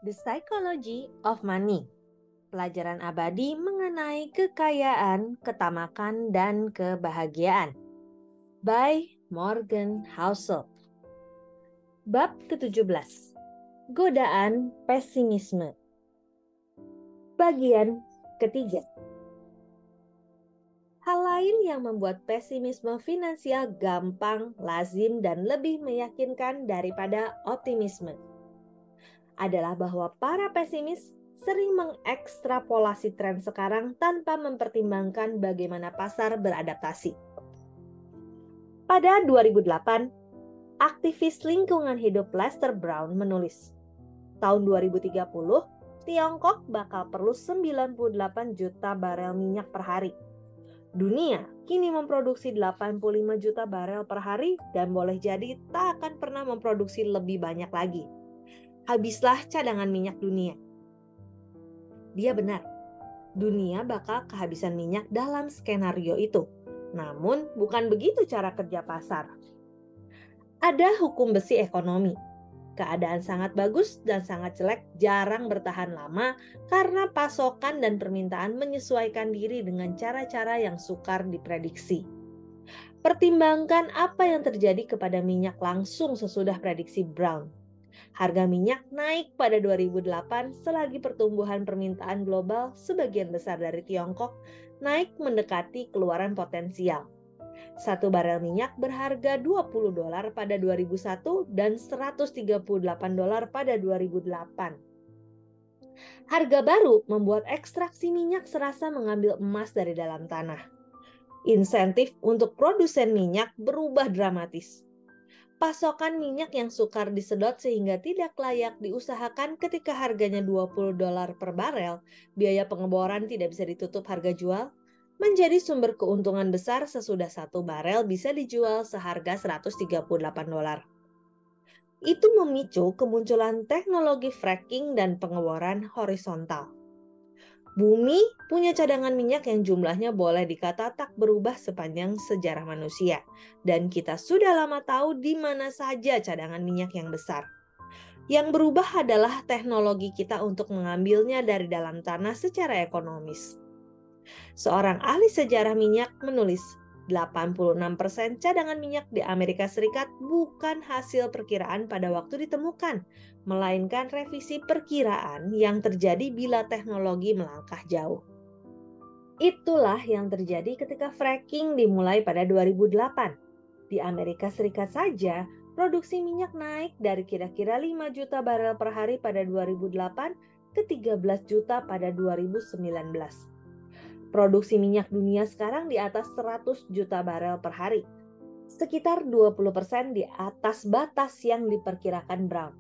The Psychology of Money. Pelajaran abadi mengenai kekayaan, ketamakan, dan kebahagiaan. By Morgan Housel. Bab ke-17. Godaan pesimisme. Bagian ketiga. Hal lain yang membuat pesimisme finansial gampang, lazim, dan lebih meyakinkan daripada optimisme adalah bahwa para pesimis sering mengekstrapolasi tren sekarang tanpa mempertimbangkan bagaimana pasar beradaptasi. Pada 2008, aktivis lingkungan hidup Lester Brown menulis, tahun 2030, Tiongkok bakal perlu 98 juta barel minyak per hari. Dunia kini memproduksi 85 juta barel per hari dan boleh jadi tak akan pernah memproduksi lebih banyak lagi. Habislah cadangan minyak dunia. Dia benar, dunia bakal kehabisan minyak dalam skenario itu. Namun bukan begitu cara kerja pasar. Ada hukum besi ekonomi. Keadaan sangat bagus dan sangat jelek jarang bertahan lama karena pasokan dan permintaan menyesuaikan diri dengan cara-cara yang sukar diprediksi. Pertimbangkan apa yang terjadi kepada minyak langsung sesudah prediksi Brown. Harga minyak naik pada 2008 selagi pertumbuhan permintaan global sebagian besar dari Tiongkok naik mendekati keluaran potensial. Satu barel minyak berharga $20 pada 2001 dan $138 pada 2008. Harga baru membuat ekstraksi minyak serasa mengambil emas dari dalam tanah. Insentif untuk produsen minyak berubah dramatis. Pasokan minyak yang sukar disedot sehingga tidak layak diusahakan ketika harganya $20 per barel, biaya pengeboran tidak bisa ditutup harga jual, menjadi sumber keuntungan besar sesudah satu barel bisa dijual seharga $138. Itu memicu kemunculan teknologi fracking dan pengeboran horizontal. Bumi punya cadangan minyak yang jumlahnya boleh dikata tak berubah sepanjang sejarah manusia. Dan kita sudah lama tahu di mana saja cadangan minyak yang besar. Yang berubah adalah teknologi kita untuk mengambilnya dari dalam tanah secara ekonomis. Seorang ahli sejarah minyak menulis, 86% cadangan minyak di Amerika Serikat bukan hasil perkiraan pada waktu ditemukan, melainkan revisi perkiraan yang terjadi bila teknologi melangkah jauh. Itulah yang terjadi ketika fracking dimulai pada 2008. Di Amerika Serikat saja, produksi minyak naik dari kira-kira 5 juta barel per hari pada 2008 ke 13 juta pada 2019. Produksi minyak dunia sekarang di atas 100 juta barel per hari. Sekitar 20% di atas batas yang diperkirakan Brown.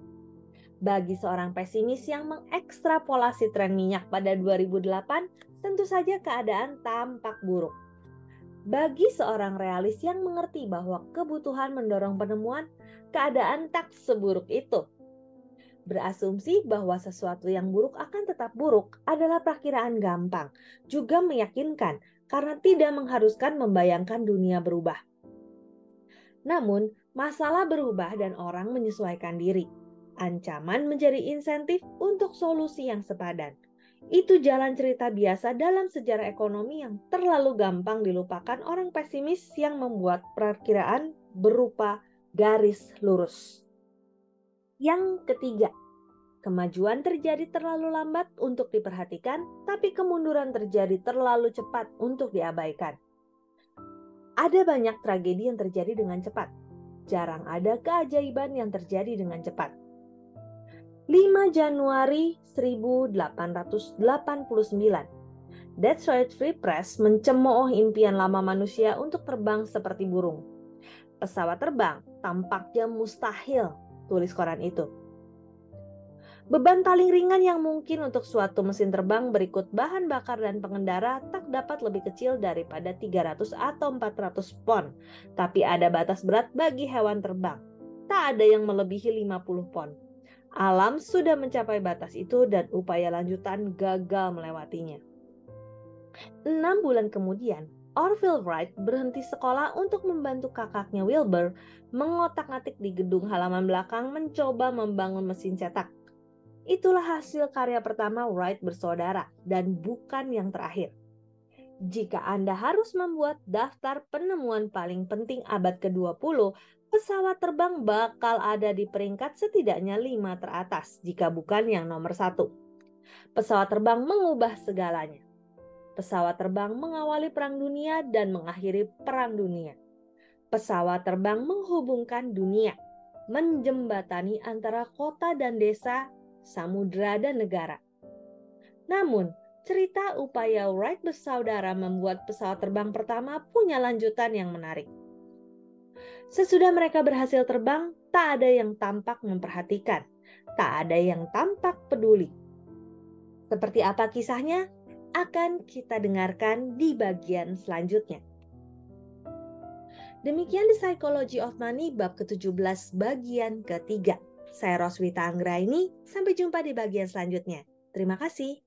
Bagi seorang pesimis yang mengekstrapolasi tren minyak pada 2008, tentu saja keadaan tampak buruk. Bagi seorang realis yang mengerti bahwa kebutuhan mendorong penemuan, keadaan tak seburuk itu. Berasumsi bahwa sesuatu yang buruk akan tetap buruk adalah perkiraan gampang, juga meyakinkan karena tidak mengharuskan membayangkan dunia berubah. Namun, masalah berubah dan orang menyesuaikan diri. Ancaman menjadi insentif untuk solusi yang sepadan. Itu jalan cerita biasa dalam sejarah ekonomi yang terlalu gampang dilupakan orang pesimis yang membuat perkiraan berupa garis lurus. Yang ketiga, kemajuan terjadi terlalu lambat untuk diperhatikan, tapi kemunduran terjadi terlalu cepat untuk diabaikan. Ada banyak tragedi yang terjadi dengan cepat. Jarang ada keajaiban yang terjadi dengan cepat. 5 Januari 1889, Detroit Free Press mencemooh impian lama manusia untuk terbang seperti burung. Pesawat terbang tampaknya mustahil, tulis koran itu. Beban paling ringan yang mungkin untuk suatu mesin terbang berikut bahan bakar dan pengendara tak dapat lebih kecil daripada 300 atau 400 pon. Tapi ada batas berat bagi hewan terbang. Tak ada yang melebihi 50 pon. Alam sudah mencapai batas itu dan upaya lanjutan gagal melewatinya. 6 bulan kemudian, Orville Wright berhenti sekolah untuk membantu kakaknya Wilbur mengotak-atik di gedung halaman belakang mencoba membangun mesin cetak. Itulah hasil karya pertama Wright bersaudara dan bukan yang terakhir. Jika Anda harus membuat daftar penemuan paling penting abad ke-20, pesawat terbang bakal ada di peringkat setidaknya 5 teratas jika bukan yang nomor 1. Pesawat terbang mengubah segalanya. Pesawat terbang mengawali Perang Dunia dan mengakhiri Perang Dunia. Pesawat terbang menghubungkan dunia, menjembatani antara kota dan desa, samudera dan negara. Namun, cerita upaya Wright bersaudara membuat pesawat terbang pertama punya lanjutan yang menarik. Sesudah mereka berhasil terbang, tak ada yang tampak memperhatikan, tak ada yang tampak peduli. Seperti apa kisahnya? Akan kita dengarkan di bagian selanjutnya. Demikian The Psychology of Money bab ke-17 bagian ketiga. Saya Roswita Anggraini, sampai jumpa di bagian selanjutnya. Terima kasih.